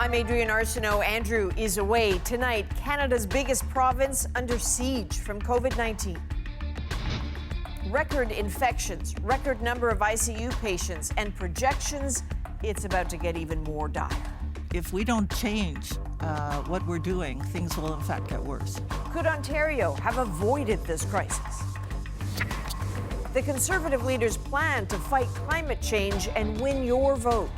I'm Adrienne Arsenault. Andrew is away. Tonight, Canada's biggest province under siege from COVID-19. Record infections, record number of ICU patients, and projections, it's about to get even more dire. If we don't change what we're doing, things will in fact get worse. Could Ontario have avoided this crisis? The Conservative leader's plan to fight climate change and win your vote.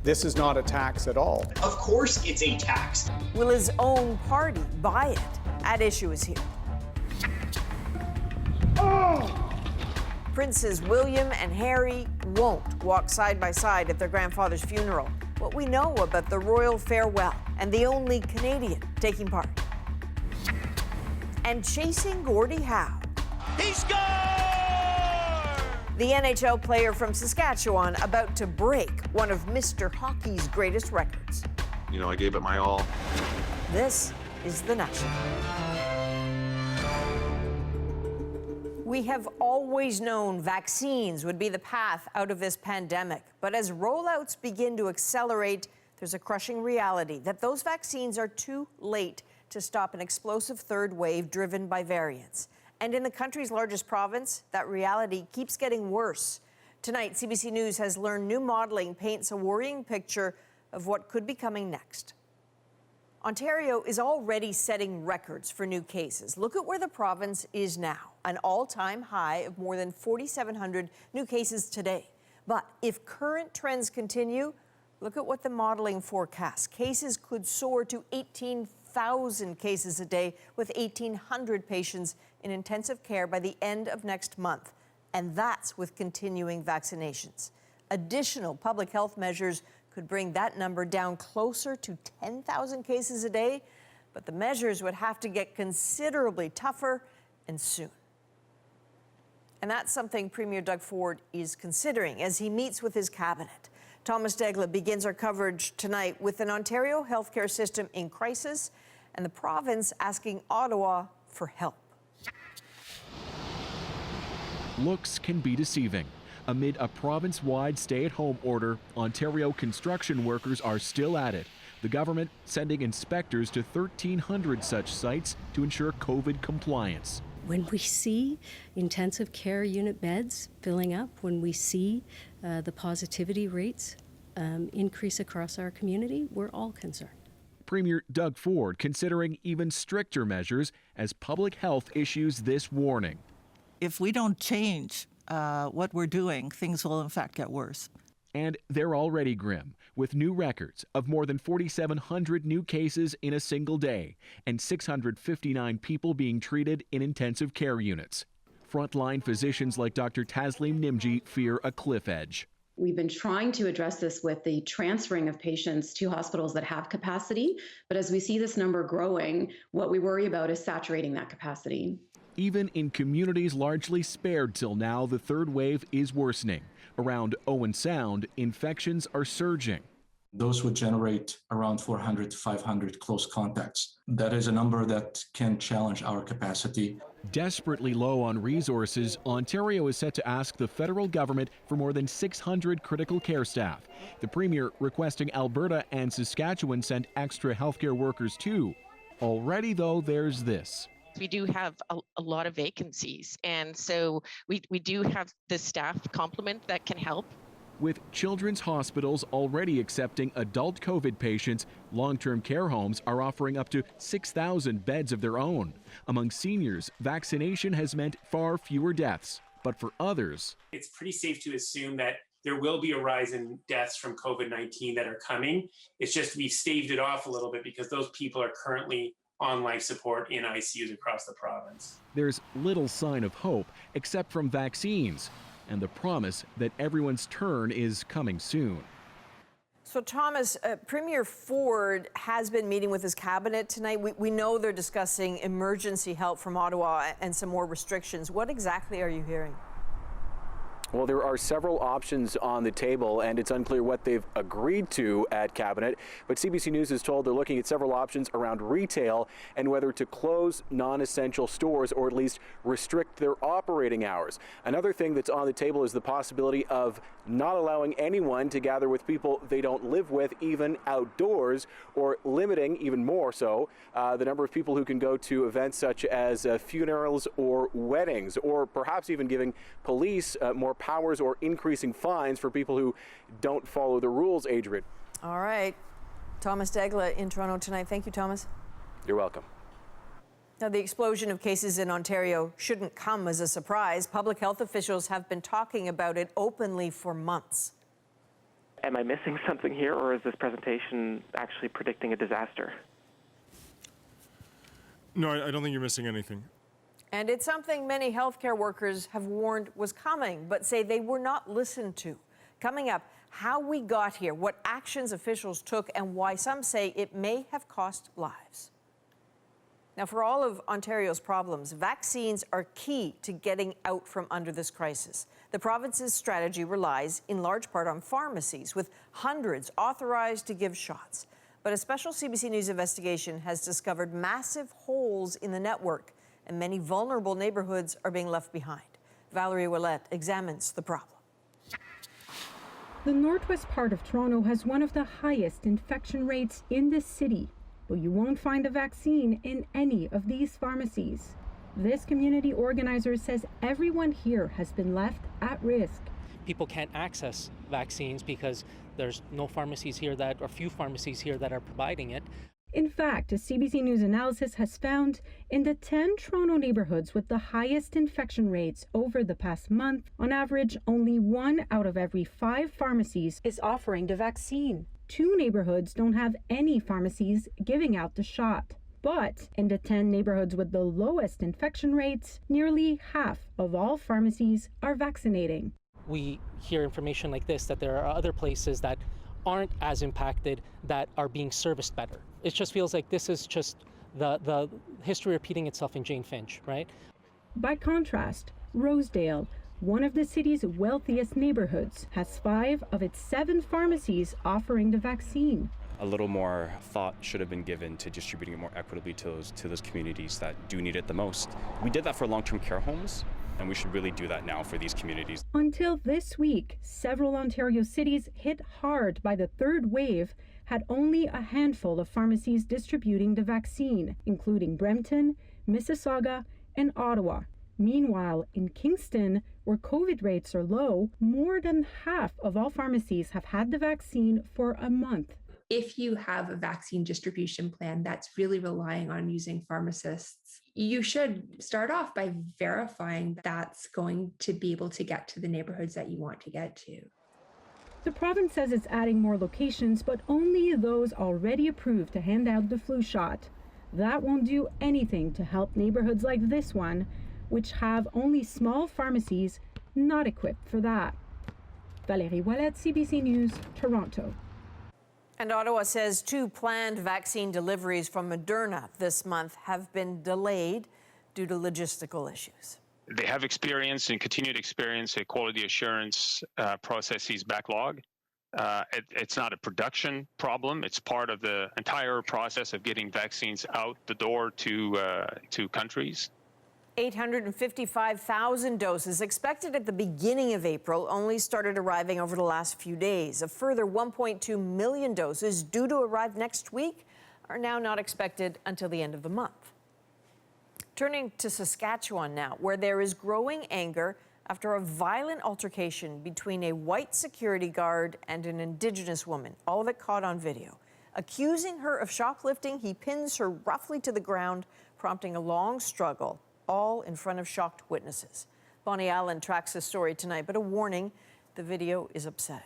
This is not a tax at all. Of course it's a tax. Will his own party buy it? At issue is here. Princes William and Harry won't walk side by side at their grandfather's funeral. What we know about the royal farewell and the only Canadian taking part. And chasing Gordie Howe. He scored! The NHL player from Saskatchewan about to break one of Mr. Hockey's greatest records. You know, I gave it my all. This is The National. We have always known vaccines would be the path out of this pandemic. But as rollouts begin to accelerate, there's a crushing reality that those vaccines are too late to stop an explosive third wave driven by variants. And in the country's largest province, that reality keeps getting worse. Tonight, CBC News has learned new modeling paints a worrying picture of what could be coming next. Ontario is already setting records for new cases. Look at where the province is now, an all-time high of more than 4,700 new cases today. But if current trends continue, look at what the modeling forecasts. Cases could soar to 18,000 cases a day with 1,800 patients in intensive care by the end of next month. And that's with continuing vaccinations. Additional public health measures could bring that number down closer to 10,000 cases a day, but the measures would have to get considerably tougher and soon. And that's something Premier Doug Ford is considering as he meets with his cabinet. Thomas Degla begins our coverage tonight with an Ontario healthcare system in crisis and the province asking Ottawa for help. Looks can be deceiving. Amid a province-wide stay-at-home order, Ontario construction workers are still at it. The government sending inspectors to 1,300 such sites to ensure COVID compliance. When we see intensive care unit beds filling up, when we see the positivity rates increase across our community, we're all concerned. Premier Doug Ford considering even stricter measures as public health issues this warning. If we don't change what we're doing, things will in fact get worse. And they're already grim, with new records of more than 4,700 new cases in a single day and 659 people being treated in intensive care units. Frontline physicians like Dr. Taslim Nimji fear a cliff edge. We've been trying to address this with the transferring of patients to hospitals that have capacity, but as we see this number growing, what we worry about is saturating that capacity. Even in communities largely spared till now, the third wave is worsening. Around Owen Sound, infections are surging. Those would generate around 400 to 500 close contacts. That is a number that can challenge our capacity. Desperately low on resources, Ontario is set to ask the federal government for more than 600 critical care staff. The Premier requesting Alberta and Saskatchewan send extra healthcare workers too. Already, though, there's this. We do have a lot of vacancies, and so we do have the staff complement that can help. With children's hospitals already accepting adult COVID patients, long-term care homes are offering up to 6,000 beds of their own. Among seniors, vaccination has meant far fewer deaths. But for others, it's pretty safe to assume that there will be a rise in deaths from COVID-19 that are coming. It's just we've staved it off a little bit because those people are currently on life support in ICUs across the province. There's little sign of hope except from vaccines and the promise that everyone's turn is coming soon. So Thomas, Premier Ford has been meeting with his cabinet tonight. We know they're discussing emergency help from Ottawa and some more restrictions. What exactly are you hearing? Well, there are several options on the table, and it's unclear what they've agreed to at Cabinet. But CBC News is told they're looking at several options around retail and whether to close non-essential stores or at least restrict their operating hours. Another thing that's on the table is the possibility of not allowing anyone to gather with people they don't live with, even outdoors, or limiting, even more so, the number of people who can go to events such as funerals or weddings, or perhaps even giving police more powers or increasing fines for people who don't follow the rules, Adrian. All right. Thomas Degla in Toronto tonight. Thank you, Thomas. You're welcome. Now, the explosion of cases in Ontario shouldn't come as a surprise. Public health officials have been talking about it openly for months. Am I missing something here, or is this presentation actually predicting a disaster? No, I don't think you're missing anything. And it's something many healthcare workers have warned was coming, but say they were not listened to. Coming up, how we got here, what actions officials took, and why some say it may have cost lives. Now, for all of Ontario's problems, vaccines are key to getting out from under this crisis. The province's strategy relies in large part on pharmacies, with hundreds authorized to give shots. But a special CBC News investigation has discovered massive holes in the network, and many vulnerable neighborhoods are being left behind. Valerie Ouellette examines the problem. The northwest part of Toronto has one of the highest infection rates in the city, but you won't find a vaccine in any of these pharmacies. This community organizer says everyone here has been left at risk. People can't access vaccines because there's no pharmacies here or few pharmacies here that are providing it. In fact, a CBC News analysis has found in the 10 Toronto neighborhoods with the highest infection rates over the past month, on average, only 1 out of every 5 pharmacies is offering the vaccine. 2 neighborhoods don't have any pharmacies giving out the shot. But in the 10 neighborhoods with the lowest infection rates, nearly half of all pharmacies are vaccinating. We hear information like this, that there are other places that aren't as impacted that are being serviced better. It just feels like this is just the history repeating itself in Jane Finch, right? By contrast, Rosedale, one of the city's wealthiest neighborhoods, has 5 of its 7 pharmacies offering the vaccine. A little more thought should have been given to distributing it more equitably to those communities that do need it the most. We did that for long-term care homes, and we should really do that now for these communities. Until this week, several Ontario cities hit hard by the third wave had only a handful of pharmacies distributing the vaccine, including Brampton, Mississauga, and Ottawa. Meanwhile, in Kingston, where COVID rates are low, more than half of all pharmacies have had the vaccine for a month. If you have a vaccine distribution plan that's really relying on using pharmacists, you should start off by verifying that's going to be able to get to the neighborhoods that you want to get to. The province says it's adding more locations, but only those already approved to hand out the flu shot. That won't do anything to help neighborhoods like this one, which have only small pharmacies not equipped for that. Valérie Ouellette, CBC News, Toronto. And Ottawa says 2 planned vaccine deliveries from Moderna this month have been delayed due to logistical issues. They have experienced and continue to experience a quality assurance processes backlog. It's not a production problem. It's part of the entire process of getting vaccines out the door to countries. 855,000 doses expected at the beginning of April only started arriving over the last few days. A further 1.2 million doses due to arrive next week are now not expected until the end of the month. Turning to Saskatchewan now, where there is growing anger after a violent altercation between a white security guard and an Indigenous woman, all of it caught on video. Accusing her of shoplifting, he pins her roughly to the ground, prompting a long struggle, all in front of shocked witnesses. Bonnie Allen tracks the story tonight, but a warning, the video is upsetting.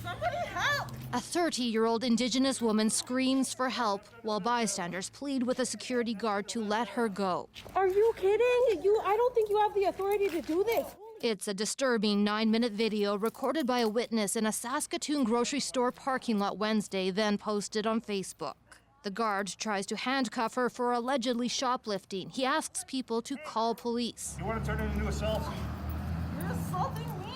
Somebody help! A 30-year-old Indigenous woman screams for help while bystanders plead with a security guard to let her go. Are you kidding? I don't think you have the authority to do this. It's a disturbing 9-minute video recorded by a witness in a Saskatoon grocery store parking lot Wednesday, then posted on Facebook. The guard tries to handcuff her for allegedly shoplifting. He asks people to call police. You want to turn it into a selfie? assaulting me.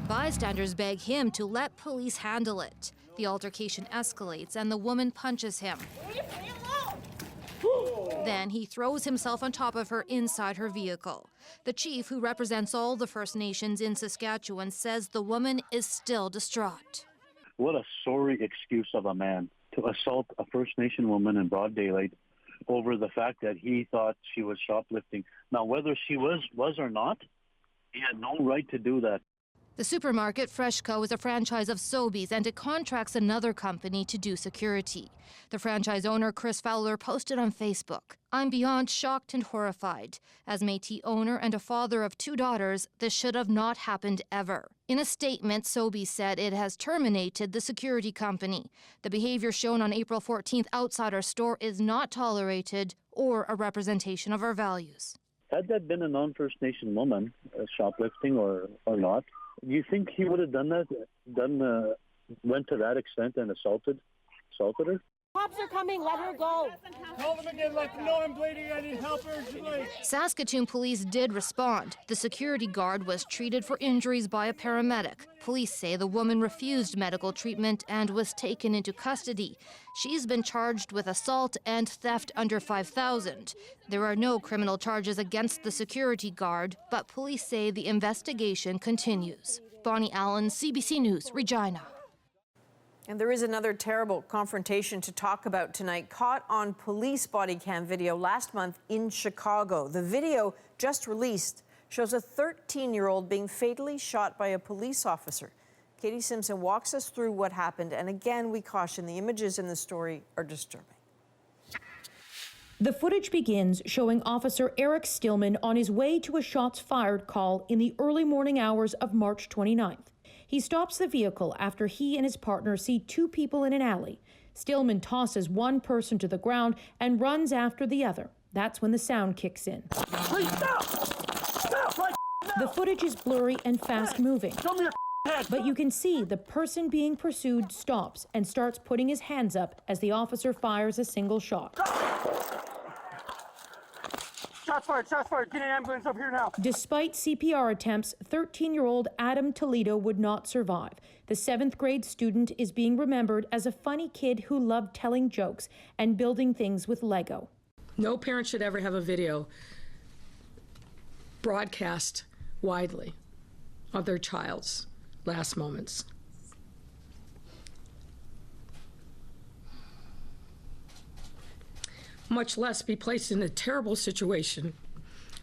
Bystanders beg him to let police handle it. The altercation escalates and the woman punches him. Leave me alone. Then he throws himself on top of her inside her vehicle. The chief, who represents all the First Nations in Saskatchewan, says the woman is still distraught. What a sorry excuse of a man to assault a First Nation woman in broad daylight over the fact that he thought she was shoplifting. Now, whether she was or not, he had no right to do that. The supermarket Freshco is a franchise of Sobeys, and it contracts another company to do security. The franchise owner, Chris Fowler, posted on Facebook, "I'm beyond shocked and horrified. As Métis owner and a father of 2 daughters, this should have not happened ever." In a statement, Sobeys said it has terminated the security company. The behavior shown on April 14th outside our store is not tolerated or a representation of our values. Had that been a non-First Nation woman, shoplifting or not, do you think he would have done that? Went to that extent and assaulted her? Cops are coming. Let her go. Call them again. Let them know I'm bleeding. I need help urgently. Saskatoon police did respond. The security guard was treated for injuries by a paramedic. Police say the woman refused medical treatment and was taken into custody. She's been charged with assault and theft under $5,000. There are no criminal charges against the security guard, but police say the investigation continues. Bonnie Allen, CBC News, Regina. And there is another terrible confrontation to talk about tonight, caught on police body cam video last month in Chicago. The video, just released, shows a 13-year-old being fatally shot by a police officer. Katie Simpson walks us through what happened, and again, we caution the images in the story are disturbing. The footage begins showing Officer Eric Stillman on his way to a shots fired call in the early morning hours of March 29th. He stops the vehicle after he and his partner see 2 people in an alley. Stillman tosses one person to the ground and runs after the other. That's when the sound kicks in. Please stop! Stop right now! The footage is blurry and fast-moving. But you can see the person being pursued stops and starts putting his hands up as the officer fires a single shot. Shots fired, get an ambulance up here now. Despite CPR attempts, 13-year-old Adam Toledo would not survive. The 7th grade student is being remembered as a funny kid who loved telling jokes and building things with Lego. No parent should ever have a video broadcast widely of their child's last moments. Much less be placed in a terrible situation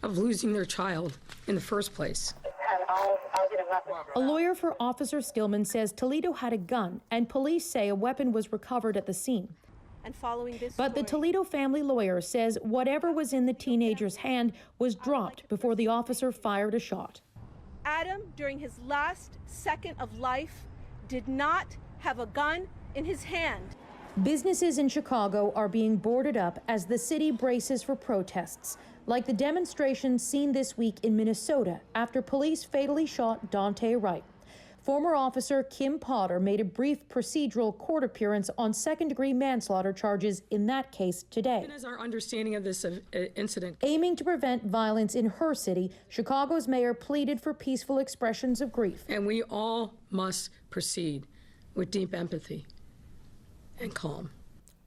of losing their child in the first place. A lawyer for Officer Stillman says Toledo had a gun, and police say a weapon was recovered at the scene. And following this But the Toledo family lawyer says whatever was in the teenager's hand was dropped before the officer fired a shot. Adam, during his last second of life, did not have a gun in his hand. Businesses in Chicago are being boarded up as the city braces for protests, like the demonstrations seen this week in Minnesota after police fatally shot Dante Wright. Former officer Kim Potter made a brief procedural court appearance on second-degree manslaughter charges in that case today. As our understanding of this incident. Aiming to prevent violence in her city, Chicago's mayor pleaded for peaceful expressions of grief. And we all must proceed with deep empathy and calm.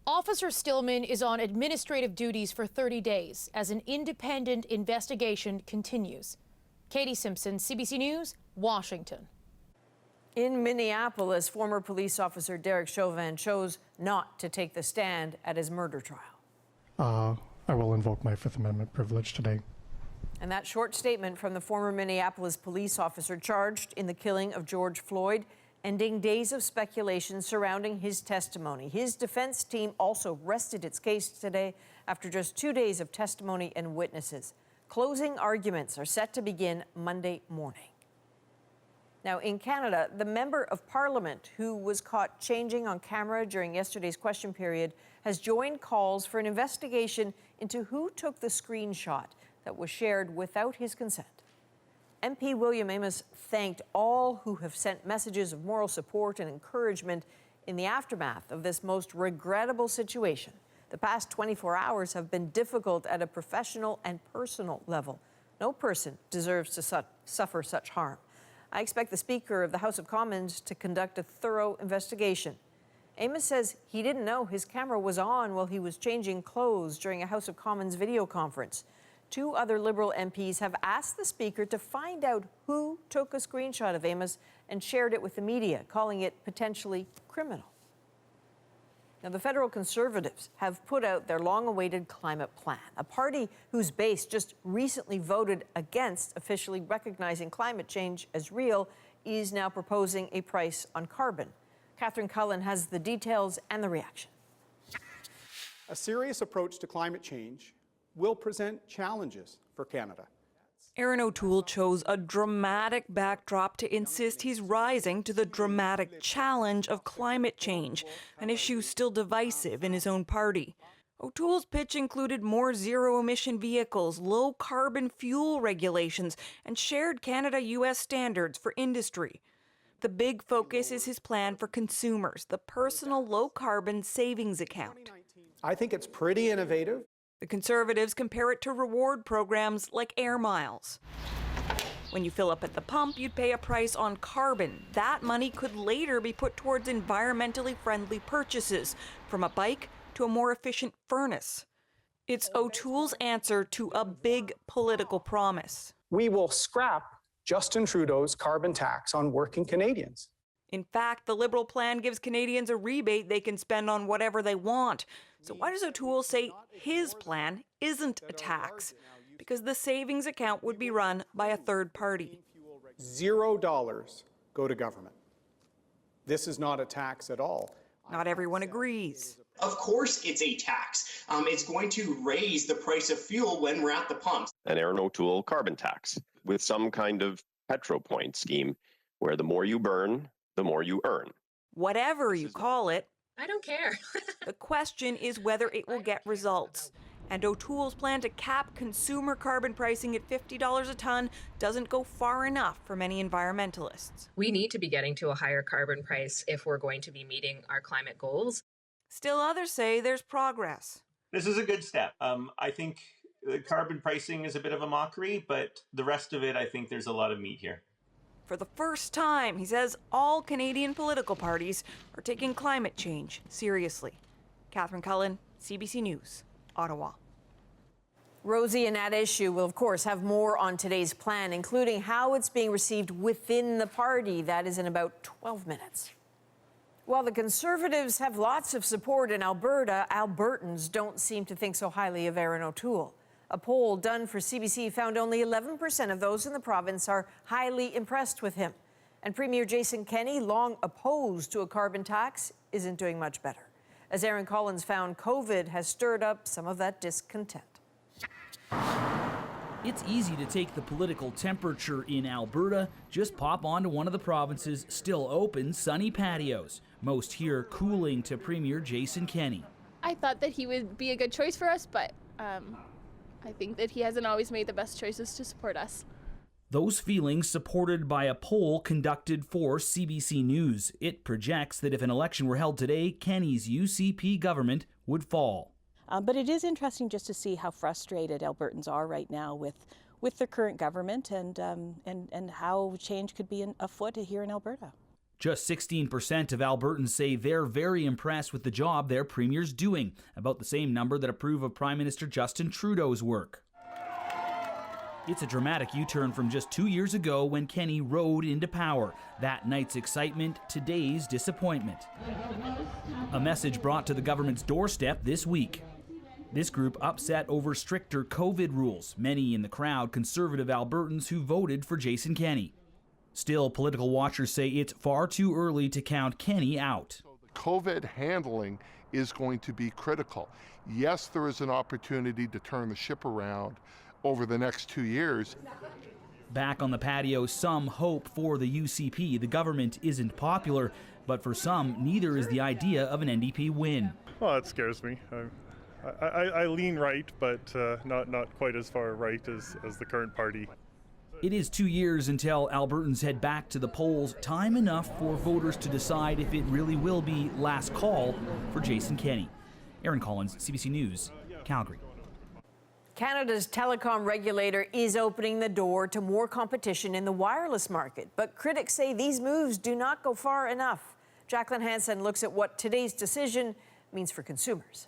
Officer Stillman is on administrative duties for 30 days as an independent investigation continues. Katie Simpson, CBC News, Washington. In Minneapolis, former police officer Derek Chauvin chose not to take the stand at his murder trial. I will invoke my Fifth Amendment privilege today. And that short statement from the former Minneapolis police officer charged in the killing of George Floyd, ending days of speculation surrounding his testimony. His defense team also rested its case today after just 2 days of testimony and witnesses. Closing arguments are set to begin Monday morning. Now, in Canada, the member of parliament who was caught changing on camera during yesterday's question period has joined calls for an investigation into who took the screenshot that was shared without his consent. MP William Amos thanked all who have sent messages of moral support and encouragement in the aftermath of this most regrettable situation. The past 24 hours have been difficult at a professional and personal level. No person deserves to suffer such harm. I expect the Speaker of the House of Commons to conduct a thorough investigation. Amos says he didn't know his camera was on while he was changing clothes during a House of Commons video conference. 2 other Liberal MPs have asked the Speaker to find out who took a screenshot of Amos and shared it with the media, calling it potentially criminal. Now, the federal Conservatives have put out their long-awaited climate plan. A party whose base just recently voted against officially recognizing climate change as real is now proposing a price on carbon. Catherine Cullen has the details and the reaction. A serious approach to climate change will present challenges for Canada. Erin O'Toole chose a dramatic backdrop to insist he's rising to the dramatic challenge of climate change, an issue still divisive in his own party. O'Toole's pitch included more zero-emission vehicles, low-carbon fuel regulations, and shared Canada-US standards for industry. The big focus is his plan for consumers, the personal low-carbon savings account. I think it's pretty innovative. The Conservatives compare it to reward programs like Air Miles. When you fill up at the pump, you'd pay a price on carbon. That money could later be put towards environmentally friendly purchases, from a bike to a more efficient furnace. It's O'Toole's answer to a big political promise. We will scrap Justin Trudeau's carbon tax on working Canadians. In fact, the Liberal plan gives Canadians a rebate they can spend on whatever they want. So why does O'Toole say his plan isn't a tax? Because the savings account would be run by a third party. $0 go to government. This is not a tax at all. Not everyone agrees. Of course it's a tax. It's going to raise the price of fuel when we're at the pumps. An Erin O'Toole carbon tax with some kind of petro-point scheme where the more you burn, the more you earn. Whatever you call it, I don't care. the question is whether it will get results. And O'Toole's plan to cap consumer carbon pricing at $50 a ton doesn't go far enough for many environmentalists. We need to be getting to a higher carbon price if we're going to be meeting our climate goals. Still, others say there's progress. This is a good step. I think the carbon pricing is a bit of a mockery, but the rest of it, I think there's a lot of meat here. For the first time, he says all Canadian political parties are taking climate change seriously. Catherine Cullen, CBC News, Ottawa. Rosie and that issue will, of course, have more on today's plan, including how it's being received within the party. That is in about 12 minutes. While the Conservatives have lots of support in Alberta, Albertans don't seem to think so highly of Erin O'Toole. A poll done for CBC found only 11% of those in the province are highly impressed with him. And Premier Jason Kenney, long opposed to a carbon tax, isn't doing much better. As Aaron Collins found, COVID has stirred up some of that discontent. It's easy to take the political temperature in Alberta. Just pop onto one of the province's still open sunny patios. Most here cooling to Premier Jason Kenney. I thought that he would be a good choice for us, but I think that he hasn't always made the best choices to support us. Those feelings supported by a poll conducted for CBC News. It projects that if an election were held today, Kenney's UCP government would fall. But it is interesting just to see how frustrated Albertans are right now with the current government and how change could be afoot here in Alberta. Just 16% of Albertans say they're very impressed with the job their premier's doing, about the same number that approve of Prime Minister Justin Trudeau's work. It's a dramatic U-turn from just 2 years ago when Kenney rode into power. That night's excitement, today's disappointment. A message brought to the government's doorstep this week. This group upset over stricter COVID rules. Many in the crowd, conservative Albertans who voted for Jason Kenney. Still, political watchers say it's far too early to count Kenney out. COVID handling is going to be critical. Yes, there is an opportunity to turn the ship around over the next 2 years. Back on the patio, some hope for the UCP. The government isn't popular, but for some, neither is the idea of an NDP win. Well, it scares me. I lean right, but not quite as far right as the current party. It is 2 years until Albertans head back to the polls, time enough for voters to decide if it really will be last call for Jason Kenney. Aaron Collins, CBC News, Calgary. Canada's telecom regulator is opening the door to more competition in the wireless market, but critics say these moves do not go far enough. Jacqueline Hansen looks at what today's decision means for consumers.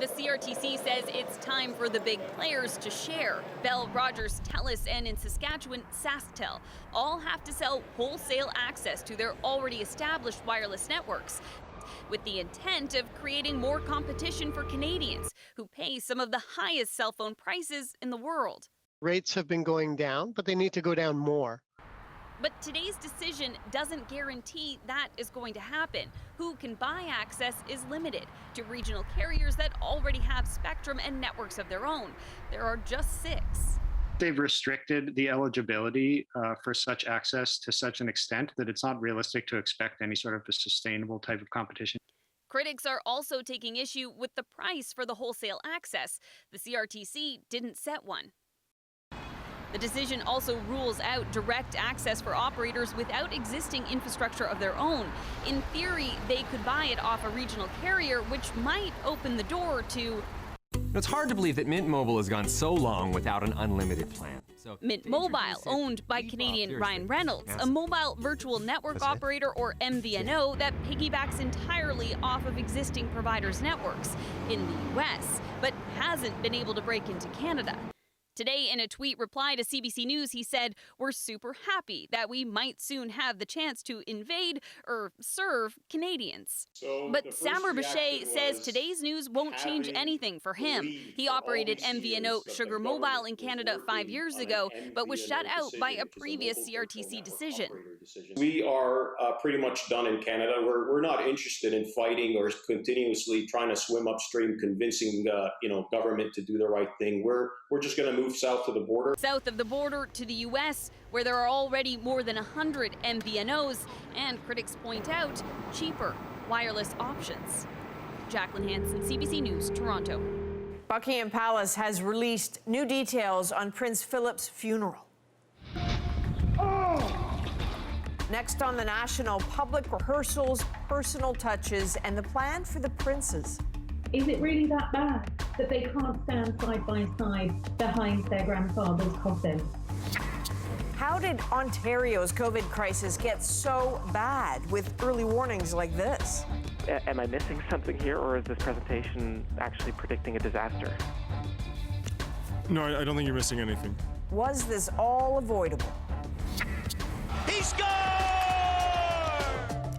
The CRTC says it's time for the big players to share. Bell, Rogers, TELUS, and in Saskatchewan, SaskTel all have to sell wholesale access to their already established wireless networks, with the intent of creating more competition for Canadians who pay some of the highest cell phone prices in the world. Rates have been going down, but they need to go down more. But today's decision doesn't guarantee that is going to happen. Who can buy access is limited to regional carriers that already have spectrum and networks of their own. There are just 6. They've restricted the eligibility for such access to such an extent that it's not realistic to expect any sort of a sustainable type of competition. Critics are also taking issue with the price for the wholesale access. The CRTC didn't set one. The decision also rules out direct access for operators without existing infrastructure of their own. In theory, they could buy it off a regional carrier, which might open the door to... It's hard to believe that Mint Mobile has gone so long without an unlimited plan. Mint Mobile, owned by Canadian Ryan Reynolds, a mobile virtual network operator or MVNO that piggybacks entirely off of existing providers' networks in the US, but hasn't been able to break into Canada. Today, in a tweet reply to CBC News, he said, "We're super happy that we might soon have the chance to invade or serve Canadians." But Sam Boucher says today's news won't change anything for him. He operated MVNO Sugar Mobile in Canada 5 years ago, but was shut out by a previous CRTC decision. We are pretty much done in Canada. We're not interested in fighting or continuously trying to swim upstream, convincing government to do the right thing. We're just going to move south to the border. South of the border to the U.S., where there are already more than 100 MVNOs, and critics point out cheaper wireless options. Jacqueline Hansen, CBC News, Toronto. Buckingham Palace has released new details on Prince Philip's funeral. Next on the National, public rehearsals, personal touches, and the plan for the princes. Is it really that bad that they can't stand side by side behind their grandfather's coffin? How did Ontario's COVID crisis get so bad with early warnings like this? Am I missing something here, or is this presentation actually predicting a disaster? No, I don't think you're missing anything. Was this all avoidable? He scored!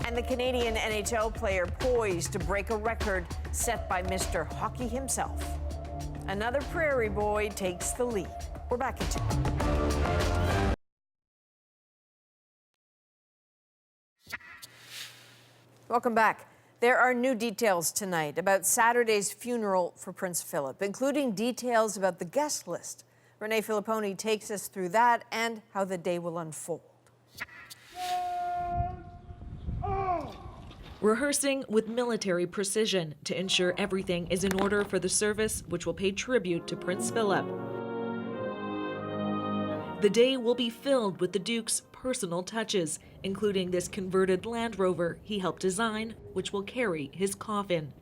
And the Canadian NHL player poised to break a record set by Mr. Hockey himself. Another Prairie boy takes the lead. We're back in 2. Welcome back. There are new details tonight about Saturday's funeral for Prince Philip, including details about the guest list. Renee Filipponi takes us through that and how the day will unfold. Rehearsing with military precision to ensure everything is in order for the service, which will pay tribute to Prince Philip. The day will be filled with the Duke's personal touches, including this converted Land Rover he helped design, which will carry his coffin.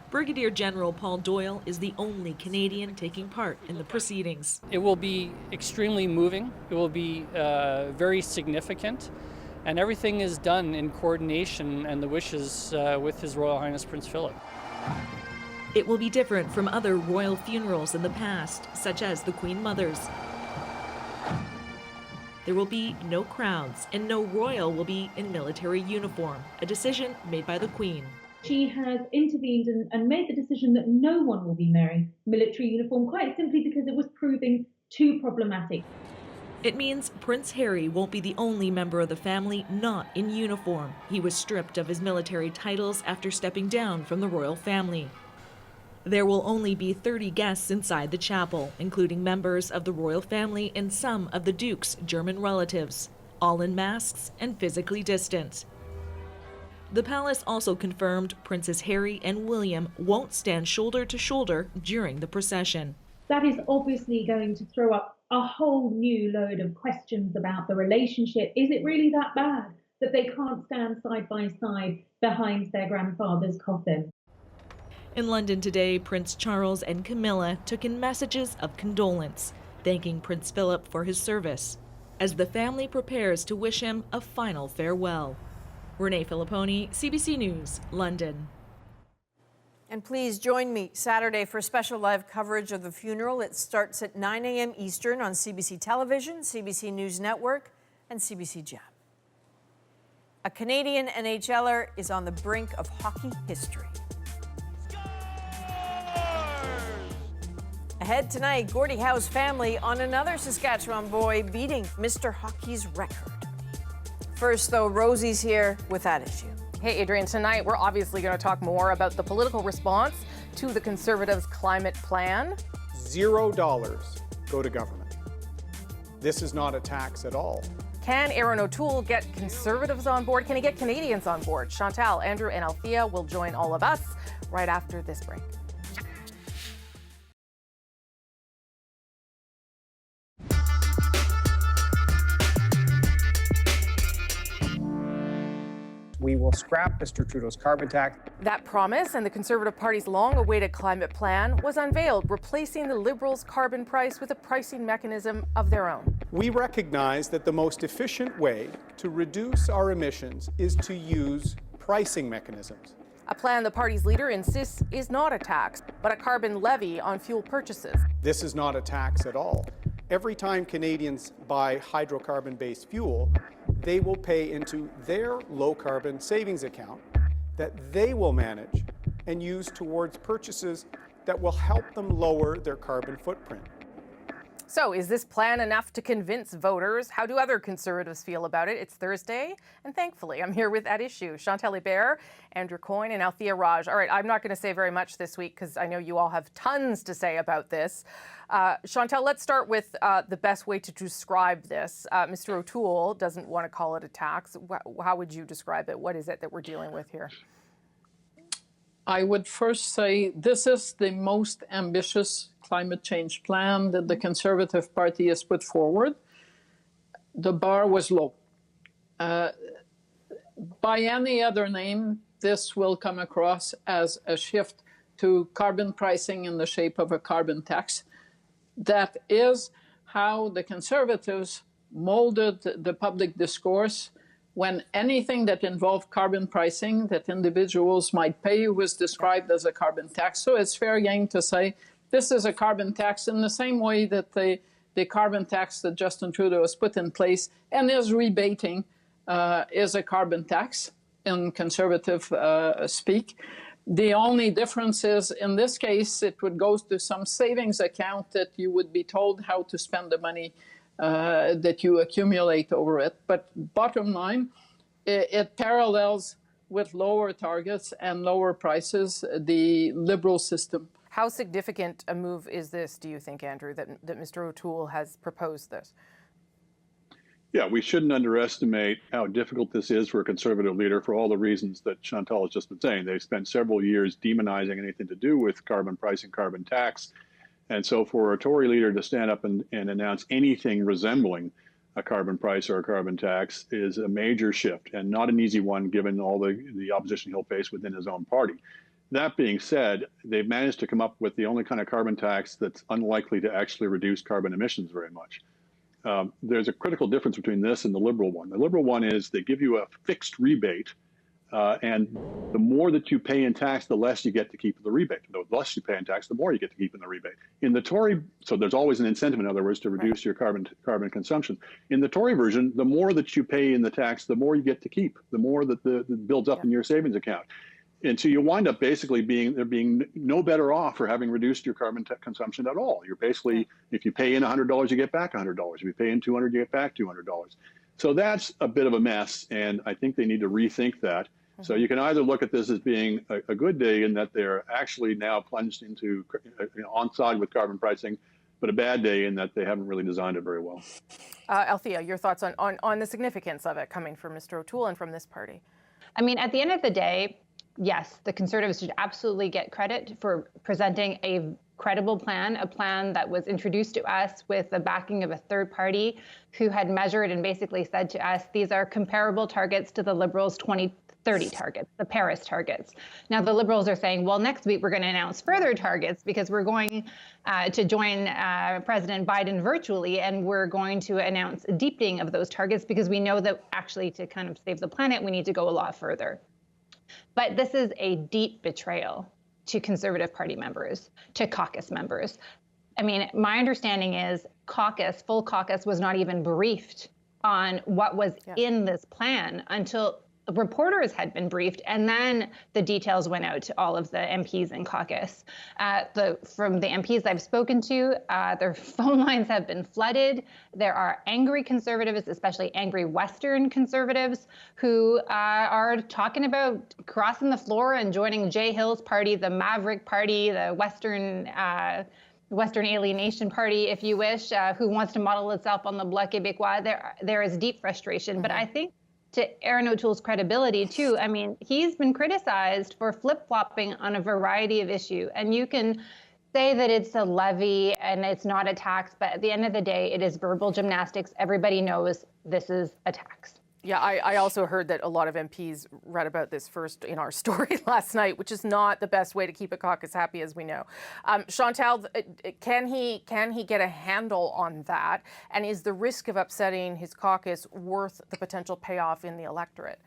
Brigadier General Paul Doyle is the only Canadian taking part in the proceedings. It will be extremely moving. It will be very significant. And everything is done in coordination and the wishes with His Royal Highness Prince Philip. It will be different from other royal funerals in the past, such as the Queen Mother's. There will be no crowds, and no royal will be in military uniform, a decision made by the Queen. She has intervened and made the decision that no one will be wearing military uniform, quite simply because it was proving too problematic. It means Prince Harry won't be the only member of the family not in uniform. He was stripped of his military titles after stepping down from the royal family. There will only be 30 guests inside the chapel, including members of the royal family and some of the Duke's German relatives, all in masks and physically distant. The palace also confirmed Princes Harry and William won't stand shoulder to shoulder during the procession. That is obviously going to throw up a whole new load of questions about the relationship. Is it really that bad that they can't stand side by side behind their grandfather's coffin? In London today, Prince Charles and Camilla took in messages of condolence, thanking Prince Philip for his service, as the family prepares to wish him a final farewell. Renee Filipponi, CBC News, London. And please join me Saturday for special live coverage of the funeral. It starts at 9 a.m. Eastern on CBC Television, CBC News Network, and CBC Gem. A Canadian NHLer is on the brink of hockey history. Ahead tonight, Gordie Howe's family on another Saskatchewan boy beating Mr. Hockey's record. First, though, Rosie's here with that issue. Hey, Adrian, tonight we're obviously going to talk more about the political response to the Conservatives' climate plan. $0 go to government. This is not a tax at all. Can Aaron O'Toole get Conservatives on board? Can he get Canadians on board? Chantal, Andrew, and Althea will join all of us right after this break. We will scrap Mr. Trudeau's carbon tax. That promise and the Conservative Party's long-awaited climate plan was unveiled, replacing the Liberals' carbon price with a pricing mechanism of their own. We recognize that the most efficient way to reduce our emissions is to use pricing mechanisms. A plan the party's leader insists is not a tax, but a carbon levy on fuel purchases. This is not a tax at all. Every time Canadians buy hydrocarbon-based fuel, they will pay into their low-carbon savings account that they will manage and use towards purchases that will help them lower their carbon footprint. So is this plan enough to convince voters? How do other Conservatives feel about it? It's Thursday, and thankfully I'm here with At Issue, Chantal Hébert, Andrew Coyne, and Althea Raj. All right, I'm not going to say very much this week because I know you all have tons to say about this. Chantal, let's start with the best way to describe this. Mr. O'Toole doesn't want to call it a tax. How would you describe it? What is it that we're dealing with here? I would first say this is the most ambitious climate change plan that the Conservative Party has put forward. The bar was low. By any other name, this will come across as a shift to carbon pricing in the shape of a carbon tax. That is how the Conservatives molded the public discourse when anything that involved carbon pricing that individuals might pay was described as a carbon tax. So it's fair game to say this is a carbon tax in the same way that the carbon tax that Justin Trudeau has put in place and is rebating is a carbon tax in Conservative speak. The only difference is, in this case, it would go to some savings account that you would be told how to spend the money that you accumulate over it. But bottom line, it parallels with lower targets and lower prices the Liberal system. How significant a move is this, do you think, Andrew, that Mr. O'Toole has proposed this? Yeah, we shouldn't underestimate how difficult this is for a Conservative leader for all the reasons that Chantal has just been saying. They've spent several years demonizing anything to do with carbon pricing, carbon tax. And so for a Tory leader to stand up and announce anything resembling a carbon price or a carbon tax is a major shift and not an easy one given all the opposition he'll face within his own party. That being said, they've managed to come up with the only kind of carbon tax that's unlikely to actually reduce carbon emissions very much. There's a critical difference between this and the Liberal one. The Liberal one is they give you a fixed rebate, and the more that you pay in tax, the less you get to keep in the rebate. The less you pay in tax, the more you get to keep in the rebate. In the Tory, so there's always an incentive, in other words, to reduce your carbon consumption. In the Tory version, the more that you pay in the tax, the more you get to keep, the more that that builds up in your savings account. And so you wind up basically being no better off for having reduced your carbon consumption at all. You're basically, if you pay in $100, you get back $100. If you pay in $200, you get back $200. So that's a bit of a mess, and I think they need to rethink that. So you can either look at this as being a good day in that they're actually now plunged into on side with carbon pricing, but a bad day in that they haven't really designed it very well. Althea, your thoughts on the significance of it coming from Mr. O'Toole and from this party? I mean, at the end of the day, yes, the Conservatives should absolutely get credit for presenting a credible plan, a plan that was introduced to us with the backing of a third party who had measured and basically said to us, these are comparable targets to the Liberals' 2030 30 targets, the Paris targets. Now the Liberals are saying, well, next week we're going to announce further targets because we're going to join President Biden virtually, and we're going to announce a deepening of those targets because we know that actually to kind of save the planet, we need to go a lot further. But this is a deep betrayal to Conservative Party members, to caucus members. I mean, my understanding is full caucus was not even briefed on what was in this plan until reporters had been briefed, and then the details went out to all of the MPs in caucus. From the MPs I've spoken to, their phone lines have been flooded. There are angry Conservatives, especially angry Western Conservatives, who are talking about crossing the floor and joining Jay Hill's party, the Maverick Party, the Western Alienation Party, if you wish, who wants to model itself on the Bloc Québécois. There is deep frustration, but I think to Aaron O'Toole's credibility too, I mean, he's been criticized for flip-flopping on a variety of issues, and you can say that it's a levy and it's not a tax, but at the end of the day, it is verbal gymnastics. Everybody knows this is a tax. Yeah, I also heard that a lot of MPs read about this first in our story last night, which is not the best way to keep a caucus happy, as we know. Chantal, can he get a handle on that? And is the risk of upsetting his caucus worth the potential payoff in the electorate?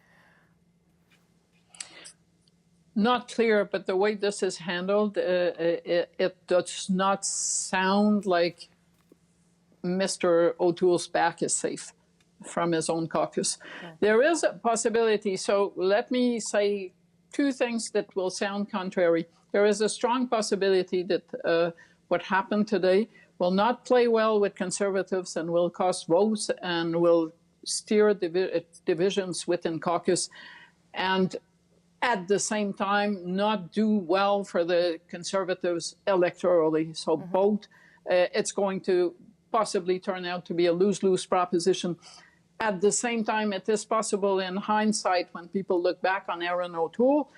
Not clear, but the way this is handled, it does not sound like Mr. O'Toole's back is safe from his own caucus. There is a possibility, so let me say two things that will sound contrary. There is a strong possibility that what happened today will not play well with Conservatives and will cost votes and will steer divisions within caucus, and at the same time not do well for the Conservatives electorally. So both, it's going to possibly turn out to be a lose-lose proposition. At the same time, it is possible in hindsight, when people look back on Aaron O'Toole,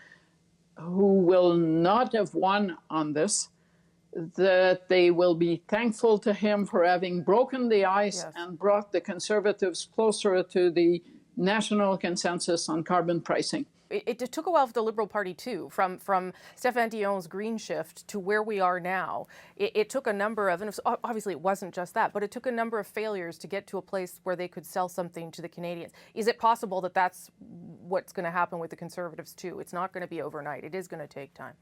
who will not have won on this, that they will be thankful to him for having broken the ice and brought the Conservatives closer to the national consensus on carbon pricing. It took a while for the Liberal Party, too, from Stéphane Dion's green shift to where we are now. It took a number of, and obviously it wasn't just that, but it took a number of failures to get to a place where they could sell something to the Canadians. Is it possible that that's what's going to happen with the Conservatives, too? It's not going to be overnight. It is going to take time.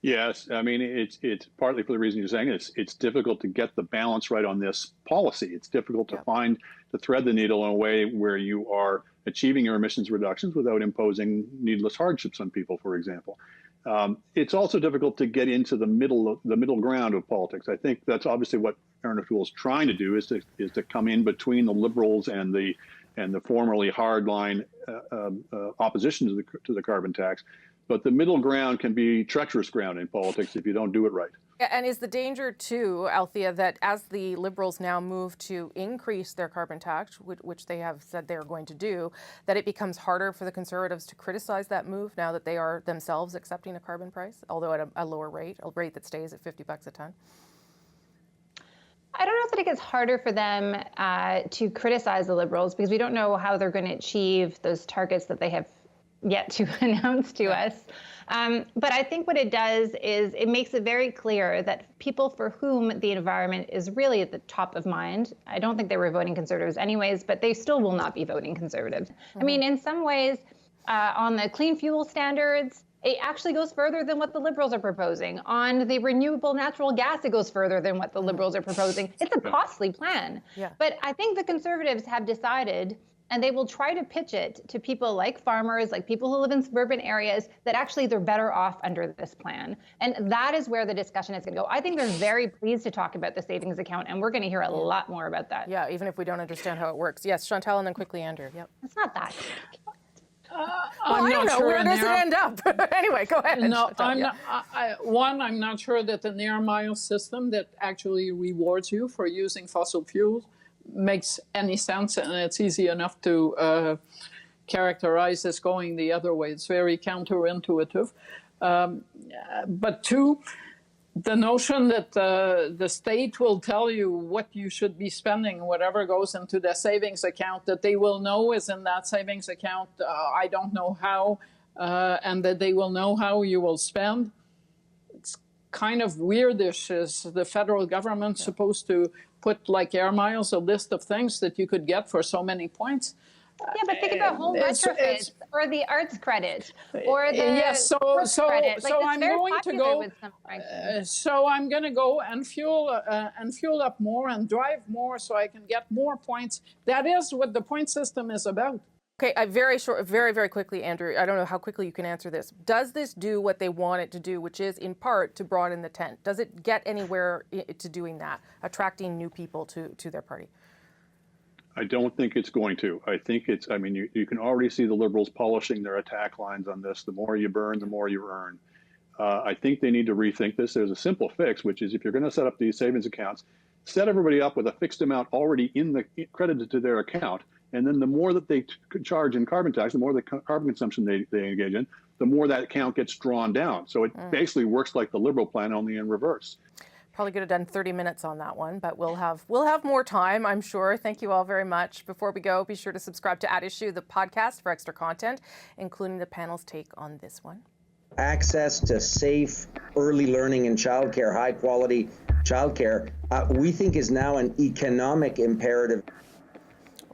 Yes, I mean, it's partly for the reason you're saying. It's difficult to get the balance right on this policy. It's difficult to thread the needle in a way where you are achieving your emissions reductions without imposing needless hardships on people, for example. It's also difficult to get into the middle ground of politics. I think that's obviously what Aaron O'Toole is trying to do, is to come in between the Liberals and the formerly hardline opposition to the carbon tax. But the middle ground can be treacherous ground in politics if you don't do it right. And is the danger, too, Althea, that as the Liberals now move to increase their carbon tax, which they have said they're going to do, that it becomes harder for the Conservatives to criticize that move now that they are themselves accepting a carbon price, although at a lower rate, a rate that stays at $50 a ton? I don't know if it gets harder for them to criticize the Liberals, because we don't know how they're going to achieve those targets that they have yet to announce to us. But I think what it does is it makes it very clear that people for whom the environment is really at the top of mind, I don't think they were voting Conservatives anyways, but they still will not be voting Conservatives. I mean, in some ways, on the clean fuel standards, it actually goes further than what the Liberals are proposing. On the renewable natural gas, it goes further than what the Liberals are proposing. It's a costly plan. But I think the Conservatives have decided, and they will try to pitch it to people like farmers, like people who live in suburban areas, that actually they're better off under this plan. And that is where the discussion is going to go. I think they're very pleased to talk about the savings account, and we're going to hear a lot more about that. Yeah, even if we don't understand how it works. Yes, Chantal, and then quickly Andrew. Yep. It's not that. I don't know. Where does it end up? Anyway, go ahead. No, I'm not sure that the near-mile system that actually rewards you for using fossil fuels makes any sense, and it's easy enough to characterize as going the other way. It's very counterintuitive. But two, The notion that the state will tell you what you should be spending, whatever goes into the savings account, that they will know is in that savings account, I don't know how, and that they will know how you will spend. It's kind of weirdish. Is the federal government supposed to put, like air miles, a list of things that you could get for so many points? Yeah, but think about home retrofits or the arts credit or the sports credit. So I'm going to go. So I'm going to go and fuel up more and drive more, so I can get more points. That is what the point system is about. Okay, very short, very quickly, Andrew. I don't know how quickly you can answer this. Does this do what they want it to do, which is in part to broaden the tent? Does it get anywhere to doing that, attracting new people to their party? I don't think it's going to. I think it's, I mean, you can already see the Liberals polishing their attack lines on this. The more you burn, the more you earn. I think they need to rethink this. There's a simple fix, which is if you're going to set up these savings accounts, set everybody up with a fixed amount already credited to their account. And then the more that they charge in carbon tax, the more the carbon consumption they engage in, the more that account gets drawn down. So it basically works like the Liberal plan, only in reverse. Probably could have done 30 minutes on that one, but we'll have more time, I'm sure. Thank you all very much. Before we go, be sure to subscribe to At Issue, the podcast, for extra content, including the panel's take on this one. Access to safe early learning and childcare, high quality childcare, we think is now an economic imperative.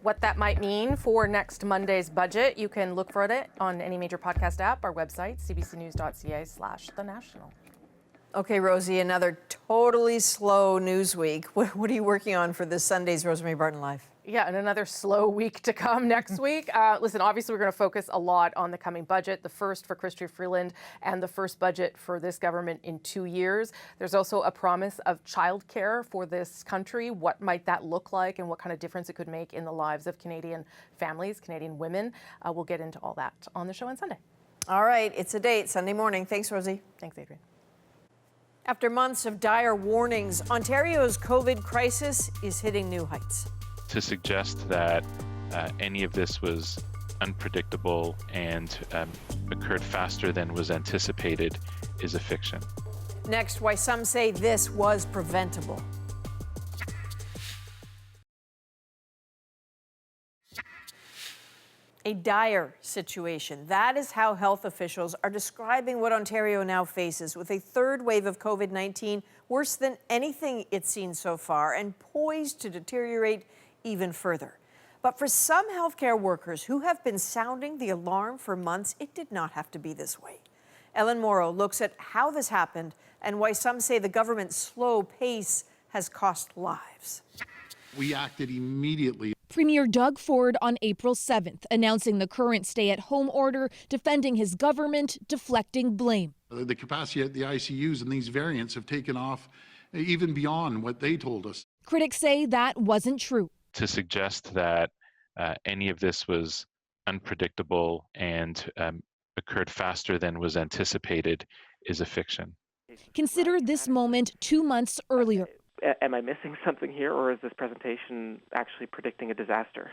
What that might mean for next Monday's budget, you can look for it on any major podcast app, our website, cbcnews.ca/thenational. Okay, Rosie, another totally slow news week. What are you working on for this Sunday's Rosemary Barton Live? Yeah, and another slow week to come next week. Listen, obviously, we're going to focus a lot on the coming budget, the first for Chrystia Freeland and the first budget for this government in 2 years. There's also a promise of childcare for this country. What might that look like and what kind of difference it could make in the lives of Canadian families, Canadian women? We'll get into all that on the show on Sunday. All right, it's a date, Sunday morning. Thanks, Rosie. Thanks, Adrian. After months of dire warnings, Ontario's COVID crisis is hitting new heights. To suggest that any of this was unpredictable and occurred faster than was anticipated is a fiction. Next, why some say this was preventable. A dire situation. That is how health officials are describing what Ontario now faces, with a third wave of COVID-19 worse than anything it's seen so far and poised to deteriorate even further. But for some healthcare workers who have been sounding the alarm for months, it did not have to be this way. Ellen Morrow looks at how this happened and why some say the government's slow pace has cost lives. We acted immediately. Premier Doug Ford on April 7th, announcing the current stay-at-home order, defending his government, deflecting blame. The capacity at the ICUs and these variants have taken off even beyond what they told us. Critics say that wasn't true. To suggest that any of this was unpredictable and occurred faster than was anticipated is a fiction. Consider this moment 2 months earlier. Am I missing something here, or is this presentation actually predicting a disaster?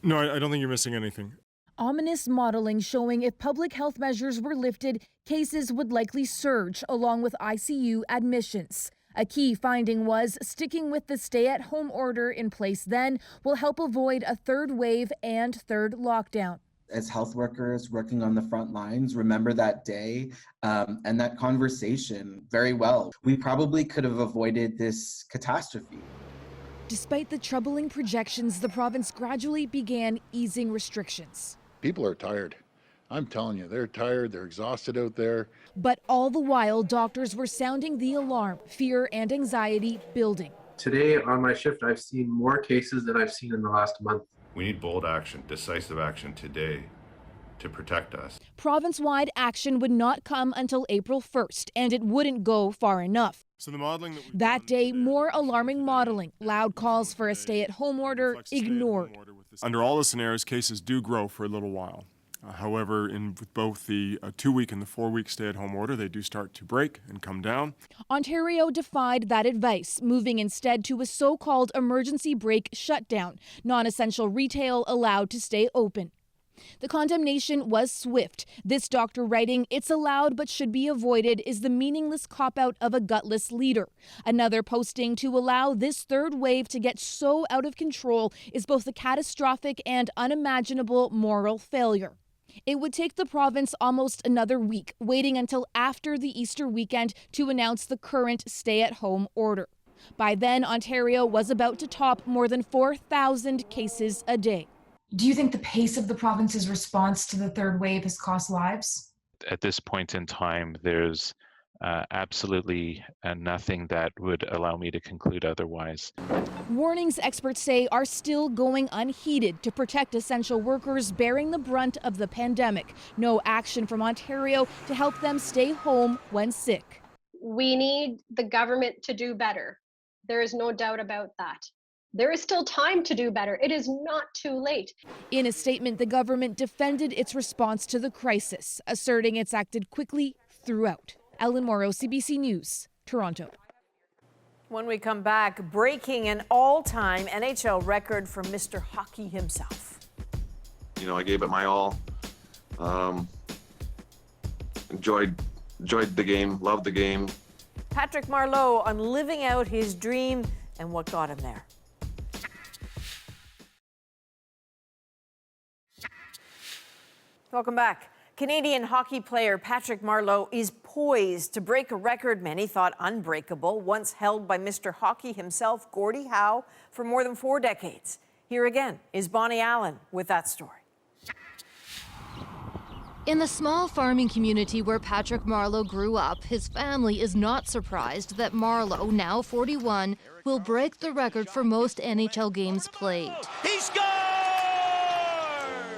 No, I don't think you're missing anything. Ominous modeling showing if public health measures were lifted, cases would likely surge along with ICU admissions. A key finding was sticking with the stay-at-home order in place then will help avoid a third wave and third lockdown. As health workers working on the front lines, remember that day and that conversation very well. We probably could have avoided this catastrophe. Despite the troubling projections, the province gradually began easing restrictions. People are tired. I'm telling you, they're tired, they're exhausted out there. But all the while, doctors were sounding the alarm, fear and anxiety building. Today on my shift, I've seen more cases than I've seen in the last month. We need bold action, decisive action today to protect us. Province-wide action would not come until April 1st, and it wouldn't go far enough. So the modeling that day, more alarming modeling, loud calls for a stay-at-home order ignored. Under all the scenarios, cases do grow for a little while. However, with both the 2-week and the 4-week stay-at-home order, they do start to break and come down. Ontario defied that advice, moving instead to a so-called emergency brake shutdown, non-essential retail allowed to stay open. The condemnation was swift. This doctor writing, "It's allowed but should be avoided is the meaningless cop-out of a gutless leader." Another posting, "To allow this third wave to get so out of control is both a catastrophic and unimaginable moral failure." It would take the province almost another week, waiting until after the Easter weekend to announce the current stay-at-home order. By then, Ontario was about to top more than 4,000 cases a day. Do you think the pace of the province's response to the third wave has cost lives? At this point in time, there's absolutely nothing that would allow me to conclude otherwise. Warnings, experts say, are still going unheeded to protect essential workers bearing the brunt of the pandemic. No action from Ontario to help them stay home when sick. We need the government to do better. There is no doubt about that. There is still time to do better. It is not too late. In a statement, the government defended its response to the crisis, asserting it's acted quickly throughout. Ellen Morrow, CBC News, Toronto. When we come back, breaking an all-time NHL record for Mr. Hockey himself. You know, I gave it my all. Enjoyed the game, loved the game. Patrick Marleau on living out his dream and what got him there. Welcome back. Canadian hockey player Patrick Marleau is poised to break a record many thought unbreakable, once held by Mr. Hockey himself, Gordie Howe, for more than 4 decades. Here again is Bonnie Allen with that story. In the small farming community where Patrick Marleau grew up, his family is not surprised that Marleau, now 41, will break the record for most NHL games played. He scored!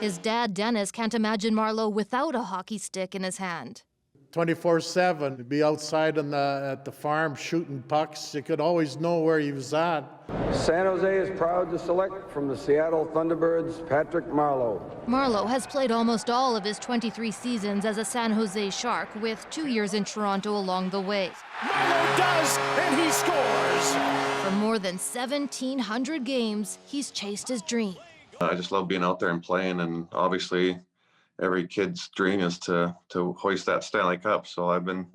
His dad, Dennis, can't imagine Marleau without a hockey stick in his hand. 24/7, be outside at the farm shooting pucks. You could always know where he was at. San Jose is proud to select from the Seattle Thunderbirds, Patrick Marleau. Marleau has played almost all of his 23 seasons as a San Jose Shark, with 2 years in Toronto along the way. Marleau does, and he scores! For more than 1,700 games, he's chased his dream. I just love being out there and playing, and obviously every kid's dream is to hoist that Stanley Cup. So I've been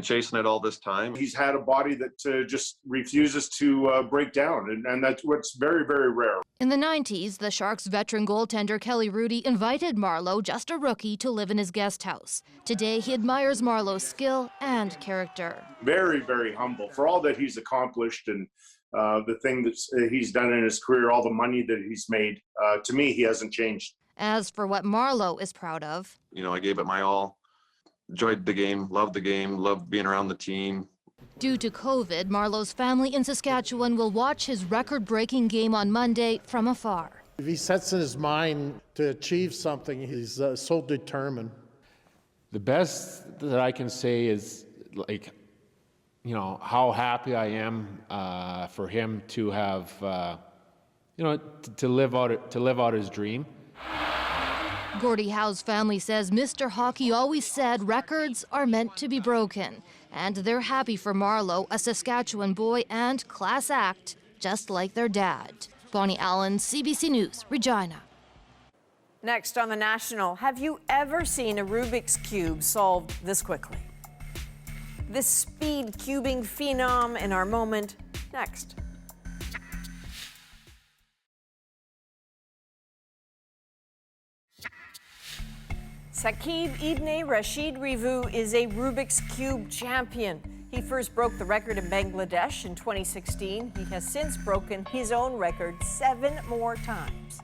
chasing it all this time. He's had a body that just refuses to break down, and that's what's very, very rare. In the 90s, the Sharks' veteran goaltender Kelly Rudy invited Marleau, just a rookie, to live in his guest house. Today, he admires Marleau's skill and character. Very, very humble for all that he's accomplished and the thing that he's done in his career, all the money that he's made. To me, he hasn't changed. As for what Marleau is proud of, You know, I gave it my all. Enjoyed the game, loved being around the team. due to COVID, Marleau's family in Saskatchewan will watch his record-breaking game on Monday from afar. If he sets in his mind to achieve something, he's so determined. The best that I can say is, like, you know, how happy I am for him to have, you know, to live out his dream. Gordie Howe's family says Mr. Hockey always said records are meant to be broken, and they're happy for Marleau, a Saskatchewan boy and class act, just like their dad. Bonnie Allen, CBC News, Regina. Next on The National, have you ever seen a Rubik's Cube solved this quickly? This speed cubing phenom in our moment, next. Saqib Ibn Rashid Rivu is a Rubik's Cube champion. He first broke the record in Bangladesh in 2016. He has since broken his own record 7 more times.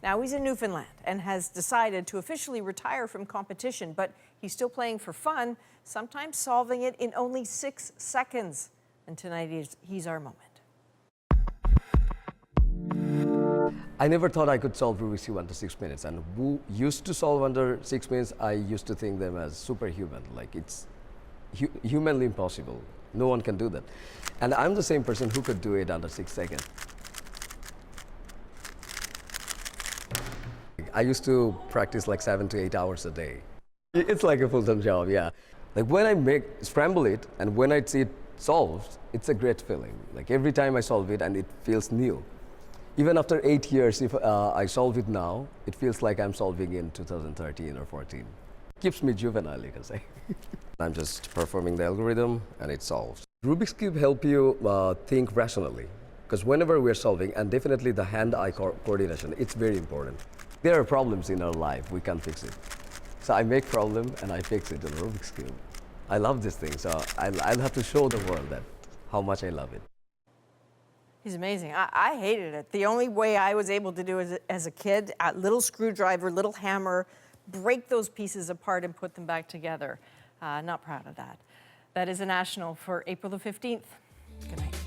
Now he's in Newfoundland and has decided to officially retire from competition, but he's still playing for fun, sometimes solving it in only 6 seconds. And tonight he's our moment. I never thought I could solve Rubik's Cube under 6 minutes, and who used to solve under 6 minutes, I used to think them as superhuman, like it's humanly impossible. No one can do that. And I'm the same person who could do it under 6 seconds. I used to practice like 7 to 8 hours a day. It's like a full-time job, yeah. Like when I scramble it and when I see it solved, it's a great feeling. Like every time I solve it and it feels new. Even after 8 years, if I solve it now, it feels like I'm solving in 2013 or 14. Keeps me juvenile, you can say. I'm just performing the algorithm and it solves. Rubik's Cube help you think rationally, because whenever we're solving, and definitely the hand-eye coordination, it's very important. There are problems in our life, we can't fix it. So I make problem and I fix it in Rubik's Cube. I love this thing, so I'll have to show the world that how much I love it. He's amazing. I hated it. The only way I was able to do it as a kid, a little screwdriver, little hammer, break those pieces apart and put them back together. Not proud of that. That is a national for April the 15th. Good night.